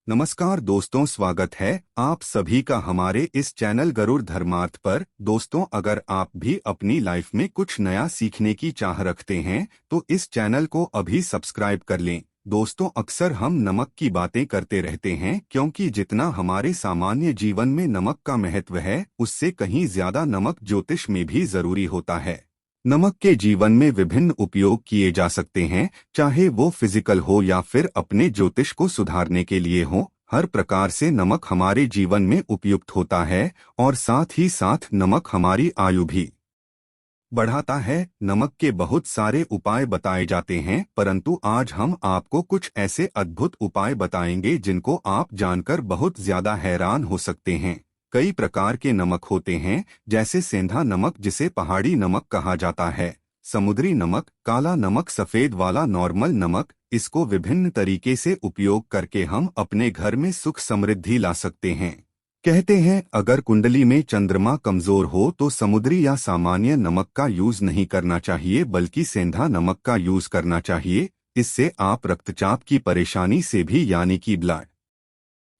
नमस्कार दोस्तों, स्वागत है आप सभी का हमारे इस चैनल गरुड़ धर्मार्थ पर। दोस्तों, अगर आप भी अपनी लाइफ में कुछ नया सीखने की चाह रखते हैं तो इस चैनल को अभी सब्सक्राइब कर लें। दोस्तों, अक्सर हम नमक की बातें करते रहते हैं क्योंकि जितना हमारे सामान्य जीवन में नमक का महत्व है उससे कहीं ज्यादा नमक ज्योतिष में भी जरूरी होता है। नमक के जीवन में विभिन्न उपयोग किए जा सकते हैं, चाहे वो फिजिकल हो या फिर अपने ज्योतिष को सुधारने के लिए हो। हर प्रकार से नमक हमारे जीवन में उपयुक्त होता है और साथ ही साथ नमक हमारी आयु भी बढ़ाता है। नमक के बहुत सारे उपाय बताए जाते हैं, परंतु आज हम आपको कुछ ऐसे अद्भुत उपाय बताएंगे जिनको आप जानकर बहुत ज्यादा हैरान हो सकते हैं। कई प्रकार के नमक होते हैं, जैसे सेंधा नमक जिसे पहाड़ी नमक कहा जाता है, समुद्री नमक, काला नमक, सफेद वाला नॉर्मल नमक। इसको विभिन्न तरीके से उपयोग करके हम अपने घर में सुख समृद्धि ला सकते हैं। कहते हैं अगर कुंडली में चंद्रमा कमजोर हो तो समुद्री या सामान्य नमक का यूज नहीं करना चाहिए, बल्कि सेंधा नमक का यूज करना चाहिए। इससे आप रक्तचाप की परेशानी से भी यानी कि ब्लड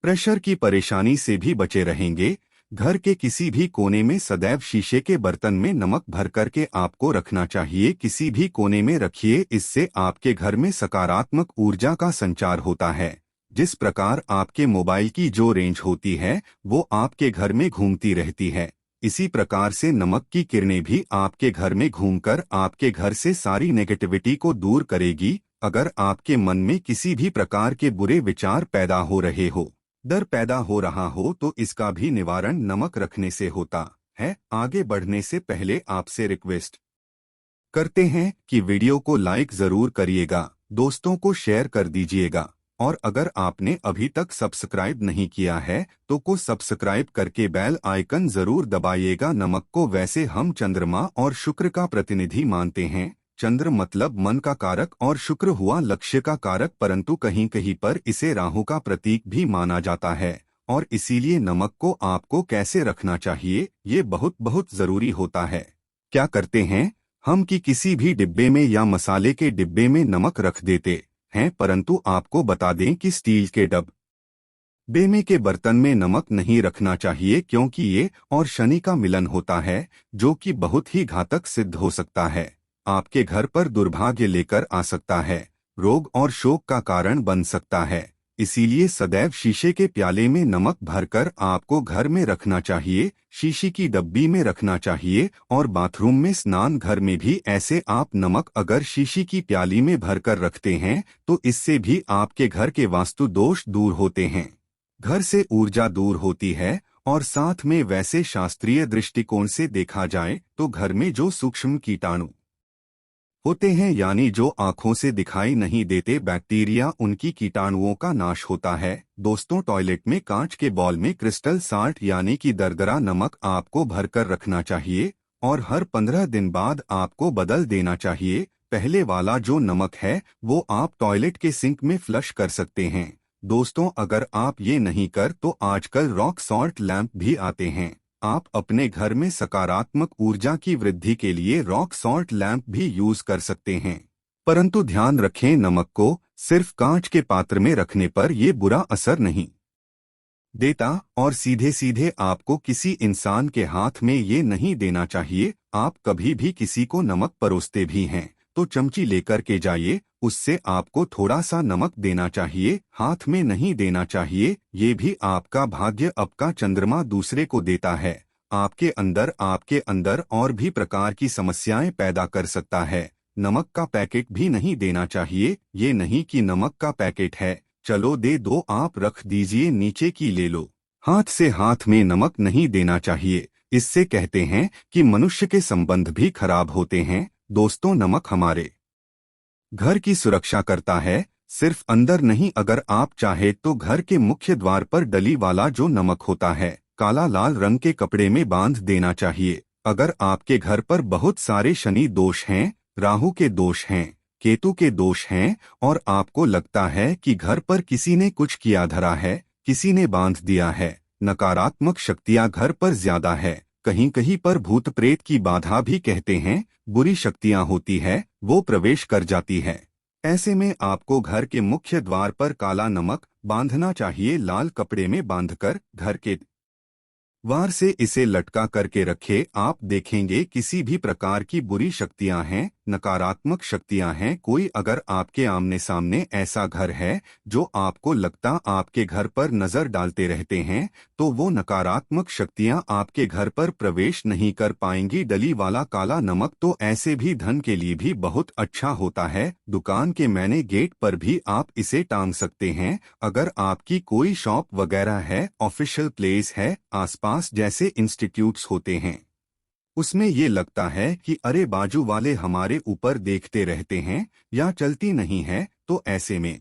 प्रेशर की परेशानी से भी बचे रहेंगे। घर के किसी भी कोने में सदैव शीशे के बर्तन में नमक भर करके आपको रखना चाहिए। किसी भी कोने में रखिए, इससे आपके घर में सकारात्मक ऊर्जा का संचार होता है। जिस प्रकार आपके मोबाइल की जो रेंज होती है वो आपके घर में घूमती रहती है, इसी प्रकार से नमक की किरणें भी आपके घर में घूमकर आपके घर से सारी नेगेटिविटी को दूर करेगी। अगर आपके मन में किसी भी प्रकार के बुरे विचार पैदा हो रहे हो, डर पैदा हो रहा हो, तो इसका भी निवारण नमक रखने से होता है। आगे बढ़ने से पहले आपसे रिक्वेस्ट करते हैं कि वीडियो को लाइक जरूर करिएगा, दोस्तों को शेयर कर दीजिएगा, और अगर आपने अभी तक सब्सक्राइब नहीं किया है तो सब्सक्राइब करके बेल आइकन जरूर दबाइएगा। नमक को वैसे हम चंद्रमा और शुक्र का प्रतिनिधि मानते हैं। चंद्र मतलब मन का कारक और शुक्र हुआ लक्ष्य का कारक, परंतु कहीं कहीं पर इसे राहु का प्रतीक भी माना जाता है। और इसीलिए नमक को आपको कैसे रखना चाहिए ये बहुत बहुत जरूरी होता है। क्या करते हैं हम कि किसी भी डिब्बे में या मसाले के डिब्बे में नमक रख देते हैं, परंतु आपको बता दें कि स्टील के डब्बे में के बर्तन में नमक नहीं रखना चाहिए, क्योंकि ये और शनि का मिलन होता है जो कि बहुत ही घातक सिद्ध हो सकता है। आपके घर पर दुर्भाग्य लेकर आ सकता है, रोग और शोक का कारण बन सकता है। इसीलिए सदैव शीशे के प्याले में नमक भरकर आपको घर में रखना चाहिए, शीशी की डब्बी में रखना चाहिए, और बाथरूम में, स्नान घर में भी ऐसे आप नमक अगर शीशी की प्याली में भरकर रखते हैं तो इससे भी आपके घर के वास्तु दोष दूर होते हैं, घर से ऊर्जा दूर होती है। और साथ में वैसे शास्त्रीय दृष्टिकोण से देखा जाए तो घर में जो सूक्ष्म कीटाणु होते हैं, यानी जो आंखों से दिखाई नहीं देते बैक्टीरिया, उनकी कीटाणुओं का नाश होता है। दोस्तों, टॉयलेट में कांच के बॉल में क्रिस्टल साल्ट यानी कि दरदरा नमक आपको भरकर रखना चाहिए और हर 15 दिन बाद आपको बदल देना चाहिए। पहले वाला जो नमक है वो आप टॉयलेट के सिंक में फ्लश कर सकते हैं। दोस्तों, अगर आप ये नहीं कर तो आजकल रॉक सॉल्ट लैंप भी आते हैं। आप अपने घर में सकारात्मक ऊर्जा की वृद्धि के लिए रॉक सॉल्ट लैंप भी यूज कर सकते हैं, परंतु ध्यान रखें नमक को सिर्फ कांच के पात्र में रखने पर ये बुरा असर नहीं देता और सीधे सीधे आपको किसी इंसान के हाथ में ये नहीं देना चाहिए। आप कभी भी किसी को नमक परोसते भी हैं तो चमची लेकर के जाइए, उससे आपको थोड़ा सा नमक देना चाहिए, हाथ में नहीं देना चाहिए। ये भी आपका भाग्य, आपका चंद्रमा दूसरे को देता है, आपके अंदर और भी प्रकार की समस्याएं पैदा कर सकता है। नमक का पैकेट भी नहीं देना चाहिए, ये नहीं कि नमक का पैकेट है चलो दे दो, आप रख दीजिए नीचे की ले लो। हाथ से हाथ में नमक नहीं देना चाहिए, इससे कहते हैं कि मनुष्य के संबंध भी खराब होते हैं। दोस्तों, नमक हमारे घर की सुरक्षा करता है, सिर्फ अंदर नहीं, अगर आप चाहे तो घर के मुख्य द्वार पर डली वाला जो नमक होता है काला लाल रंग के कपड़े में बांध देना चाहिए। अगर आपके घर पर बहुत सारे शनि दोष हैं, राहु के दोष हैं, केतु के दोष हैं और आपको लगता है कि घर पर किसी ने कुछ किया धरा है, किसी ने बांध दिया है, नकारात्मक शक्तियां घर पर ज्यादा है, कहीं कहीं पर भूत प्रेत की बाधा भी कहते हैं, बुरी शक्तियां होती है वो प्रवेश कर जाती है, ऐसे में आपको घर के मुख्य द्वार पर काला नमक बांधना चाहिए। लाल कपड़े में बांधकर घर के वार से इसे लटका करके रखे। आप देखेंगे किसी भी प्रकार की बुरी शक्तियां हैं, नकारात्मक शक्तियां हैं, कोई अगर आपके आमने सामने ऐसा घर है जो आपको लगता आपके घर पर नजर डालते रहते हैं, तो वो नकारात्मक शक्तियां आपके घर पर प्रवेश नहीं कर पाएंगी। डली वाला काला नमक तो ऐसे भी धन के लिए भी बहुत अच्छा होता है। दुकान के मैंने गेट पर भी आप इसे टांग सकते हैं। अगर आपकी कोई शॉप वगैरह है, ऑफिशियल प्लेस है, आसपास जैसे इंस्टीट्यूट्स होते हैं, उसमें ये लगता है कि अरे बाजू वाले हमारे ऊपर देखते रहते हैं या चलती नहीं है, तो ऐसे में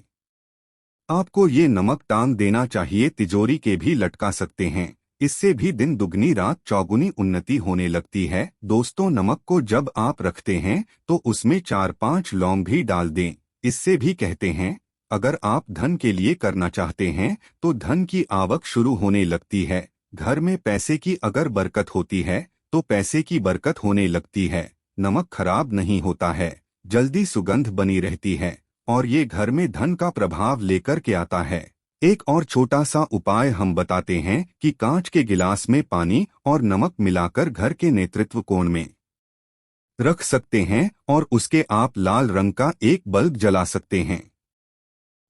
आपको ये नमक टांग देना चाहिए। तिजोरी के भी लटका सकते हैं। इससे भी दिन दुगनी रात चौगुनी उन्नति होने लगती है। दोस्तों, नमक को जब आप रखते हैं तो उसमें 4-5 लौंग भी डाल दें। इससे भी कहते हैं अगर आप धन के लिए करना चाहते हैं तो धन की आवक शुरू होने लगती है। घर में पैसे की अगर बरकत होती है तो पैसे की बरकत होने लगती है। नमक खराब नहीं होता है, जल्दी सुगंध बनी रहती है और ये घर में धन का प्रभाव लेकर के आता है। एक और छोटा सा उपाय हम बताते हैं कि कांच के गिलास में पानी और नमक मिलाकर घर के नेतृत्व कोण में रख सकते हैं और उसके आप लाल रंग का एक बल्ब जला सकते हैं।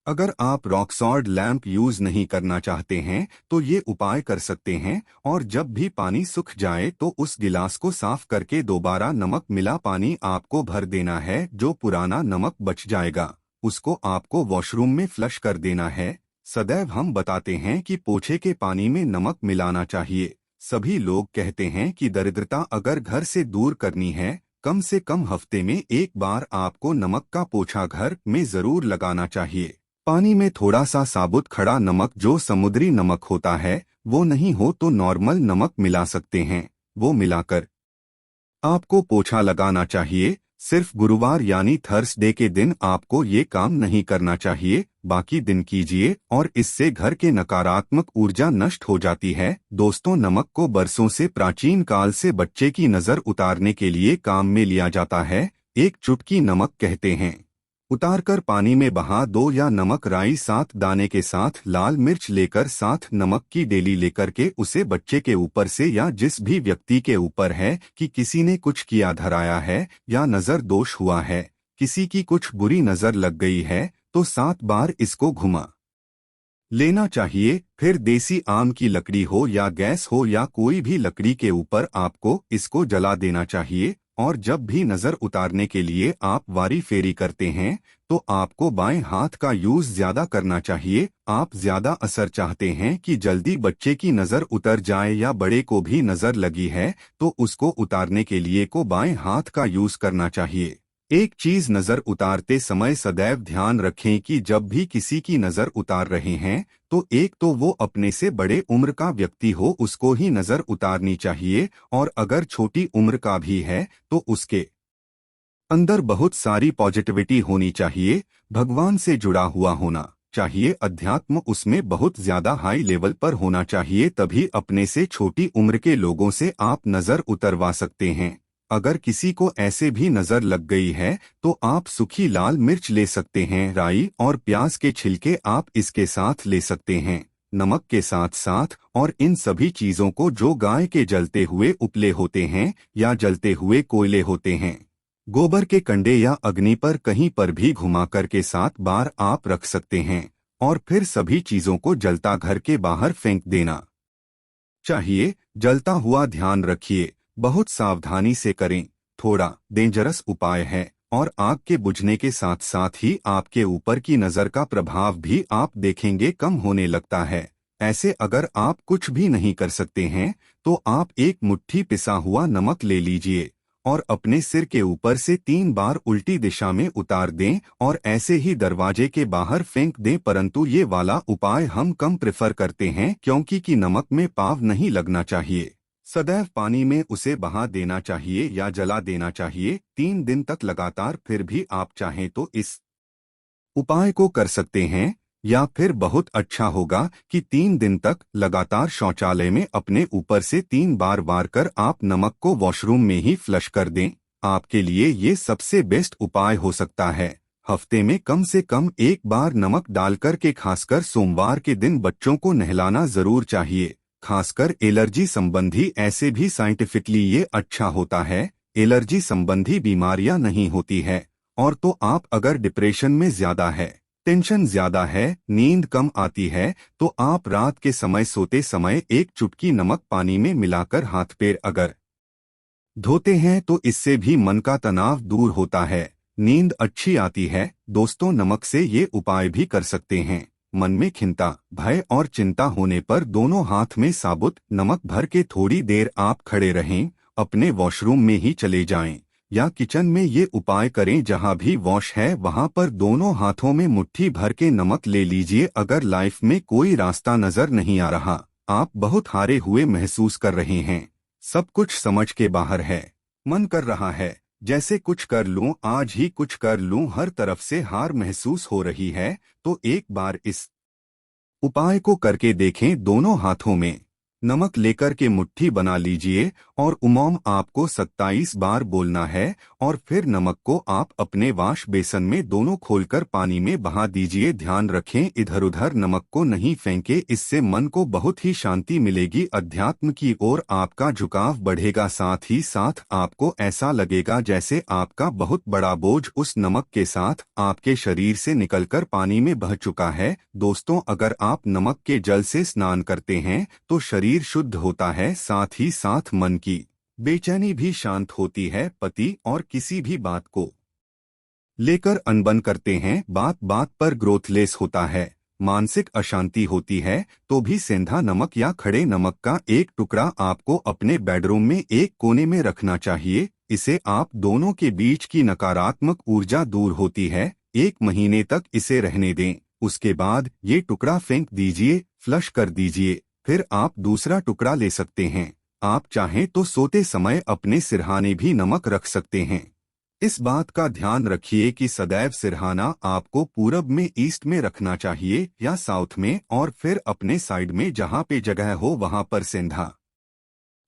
अगर आप रॉक सॉल्ट लैंप यूज नहीं करना चाहते हैं तो ये उपाय कर सकते हैं, और जब भी पानी सूख जाए तो उस गिलास को साफ करके दोबारा नमक मिला पानी आपको भर देना है। जो पुराना नमक बच जाएगा उसको आपको वॉशरूम में फ्लश कर देना है। सदैव हम बताते हैं कि पोछे के पानी में नमक मिलाना चाहिए। सभी लोग कहते हैं कि दरिद्रता अगर घर से दूर करनी है, कम से कम हफ्ते में एक बार आपको नमक का पोछा घर में जरूर लगाना चाहिए। पानी में थोड़ा सा साबुत खड़ा नमक जो समुद्री नमक होता है, वो नहीं हो तो नॉर्मल नमक मिला सकते हैं। वो मिलाकर आपको पोछा लगाना चाहिए। सिर्फ गुरुवार यानी थर्सडे के दिन आपको ये काम नहीं करना चाहिए, बाकी दिन कीजिए और इससे घर के नकारात्मक ऊर्जा नष्ट हो जाती है। दोस्तों, नमक को बरसों से प्राचीन काल से बच्चे की नजर उतारने के लिए काम में लिया जाता है। एक चुटकी नमक कहते हैं उतारकर पानी में बहा दो, या नमक राई 7 दाने के साथ लाल मिर्च लेकर 7 नमक की डेली लेकर के उसे बच्चे के ऊपर से या जिस भी व्यक्ति के ऊपर है कि किसी ने कुछ किया धराया है या नजर दोष हुआ है, किसी की कुछ बुरी नजर लग गई है, तो 7 बार इसको घुमा लेना चाहिए। फिर देसी आम की लकड़ी हो या गैस हो या कोई भी लकड़ी के ऊपर आपको इसको जला देना चाहिए। और जब भी नजर उतारने के लिए आप वारी फेरी करते हैं तो आपको बाएं हाथ का यूज ज्यादा करना चाहिए। आप ज्यादा असर चाहते हैं कि जल्दी बच्चे की नजर उतर जाए या बड़े को भी नजर लगी है तो उसको उतारने के लिए को बाएं हाथ का यूज करना चाहिए। एक चीज नजर उतारते समय सदैव ध्यान रखें कि जब भी किसी की नजर उतार रहे हैं तो एक तो वो अपने से बड़े उम्र का व्यक्ति हो, उसको ही नजर उतारनी चाहिए, और अगर छोटी उम्र का भी है तो उसके अंदर बहुत सारी पॉजिटिविटी होनी चाहिए, भगवान से जुड़ा हुआ होना चाहिए, अध्यात्म उसमें बहुत ज्यादा हाई लेवल पर होना चाहिए। तभी अपने से छोटी उम्र के लोगों से आप नजर उतरवा सकते हैं। अगर किसी को ऐसे भी नजर लग गई है तो आप सूखी लाल मिर्च ले सकते हैं, राई और प्याज के छिलके आप इसके साथ ले सकते हैं, नमक के साथ साथ, और इन सभी चीजों को जो गाय के जलते हुए उपले होते हैं या जलते हुए कोयले होते हैं, गोबर के कंडे या अग्नि पर कहीं पर भी घुमाकर के 7 बार आप रख सकते हैं और फिर सभी चीजों को जलता घर के बाहर फेंक देना चाहिए। जलता हुआ ध्यान रखिए, बहुत सावधानी से करें, थोड़ा डेंजरस उपाय है और आग के बुझने के साथ साथ ही आपके ऊपर की नजर का प्रभाव भी आप देखेंगे कम होने लगता है। ऐसे अगर आप कुछ भी नहीं कर सकते हैं तो आप एक मुट्ठी पिसा हुआ नमक ले लीजिए और अपने सिर के ऊपर से 3 बार उल्टी दिशा में उतार दें और ऐसे ही दरवाजे के बाहर फेंक दें। परंतु ये वाला उपाय हम कम प्रेफर करते हैं क्योंकि कि नमक में पाव नहीं लगना चाहिए। सदैव पानी में उसे बहा देना चाहिए या जला देना चाहिए 3 दिन तक लगातार। फिर भी आप चाहें तो इस उपाय को कर सकते हैं, या फिर बहुत अच्छा होगा कि 3 दिन तक लगातार शौचालय में अपने ऊपर से 3 बार वार कर आप नमक को वॉशरूम में ही फ्लश कर दें। आपके लिए ये सबसे बेस्ट उपाय हो सकता है। हफ्ते में कम से कम एक बार नमक डालकर के खासकर सोमवार के दिन बच्चों को नहलाना जरूर चाहिए। खासकर एलर्जी संबंधी ऐसे भी साइंटिफिकली ये अच्छा होता है, एलर्जी संबंधी बीमारियां नहीं होती है। और तो आप अगर डिप्रेशन में ज्यादा है, टेंशन ज्यादा है, नींद कम आती है, तो आप रात के समय सोते समय एक चुटकी नमक पानी में मिलाकर हाथ पैर अगर धोते हैं तो इससे भी मन का तनाव दूर होता है, नींद अच्छी आती है। दोस्तों, नमक से ये उपाय भी कर सकते हैं। मन में खिंता, भय और चिंता होने पर दोनों हाथ में साबुत नमक भर के थोड़ी देर आप खड़े रहें, अपने वॉशरूम में ही चले जाएं या किचन में ये उपाय करें। जहां भी वॉश है वहां पर दोनों हाथों में मुट्ठी भर के नमक ले लीजिए। अगर लाइफ में कोई रास्ता नजर नहीं आ रहा, आप बहुत हारे हुए महसूस कर रहे हैं, सब कुछ समझ के बाहर है, मन कर रहा है जैसे कुछ कर लूं, आज ही कुछ कर लूं, हर तरफ से हार महसूस हो रही है, तो एक बार इस उपाय को करके देखें। दोनों हाथों में नमक लेकर के मुट्ठी बना लीजिए और उमौम आपको 27 बार बोलना है और फिर नमक को आप अपने वाश बेसन में दोनों खोलकर पानी में बहा दीजिए। ध्यान रखें, इधर उधर नमक को नहीं फेंके, इससे मन को बहुत ही शांति मिलेगी, अध्यात्म की ओर आपका झुकाव बढ़ेगा। साथ ही साथ आपको ऐसा लगेगा जैसे आपका बहुत बड़ा बोझ उस नमक के साथ आपके शरीर से निकलकर पानी में बह चुका है। दोस्तों, अगर आप नमक के जल से स्नान करते हैं तो शरीर शुद्ध होता है, साथ ही साथ मन की बेचैनी भी शांत होती है। पति और किसी भी बात को लेकर अनबन करते हैं, बात बात पर ग्रोथलेस होता है, मानसिक अशांति होती है, तो भी सेंधा नमक या खड़े नमक का एक टुकड़ा आपको अपने बेडरूम में एक कोने में रखना चाहिए। इसे आप दोनों के बीच की नकारात्मक ऊर्जा दूर होती है। 1 महीने तक इसे रहने दें, उसके बाद ये टुकड़ा फेंक दीजिए, फ्लश कर दीजिए, फिर आप दूसरा टुकड़ा ले सकते हैं। आप चाहें तो सोते समय अपने सिरहाने भी नमक रख सकते हैं। इस बात का ध्यान रखिए कि सदैव सिरहाना आपको पूरब में ईस्ट में रखना चाहिए या साउथ में, और फिर अपने साइड में जहां पे जगह हो वहां पर सेंधा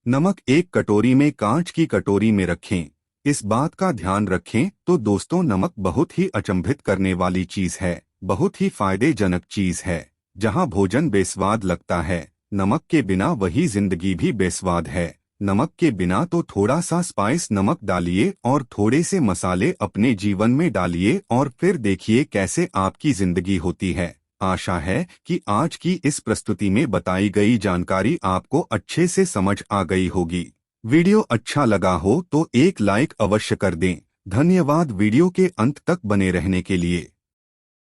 नमक एक कटोरी में, कांच की कटोरी में रखें। इस बात का ध्यान रखें। तो दोस्तों, नमक बहुत ही अचंभित करने वाली चीज है, बहुत ही फायदेजनक चीज है। जहां भोजन बेस्वाद लगता है, नमक के बिना वही जिंदगी भी बेस्वाद है। नमक के बिना तो थोड़ा सा स्पाइस नमक डालिए और थोड़े से मसाले अपने जीवन में डालिए और फिर देखिए कैसे आपकी जिंदगी होती है। आशा है कि आज की इस प्रस्तुति में बताई गई जानकारी आपको अच्छे से समझ आ गई होगी। वीडियो अच्छा लगा हो तो एक लाइक अवश्य कर दें। धन्यवाद वीडियो के अंत तक बने रहने के लिए।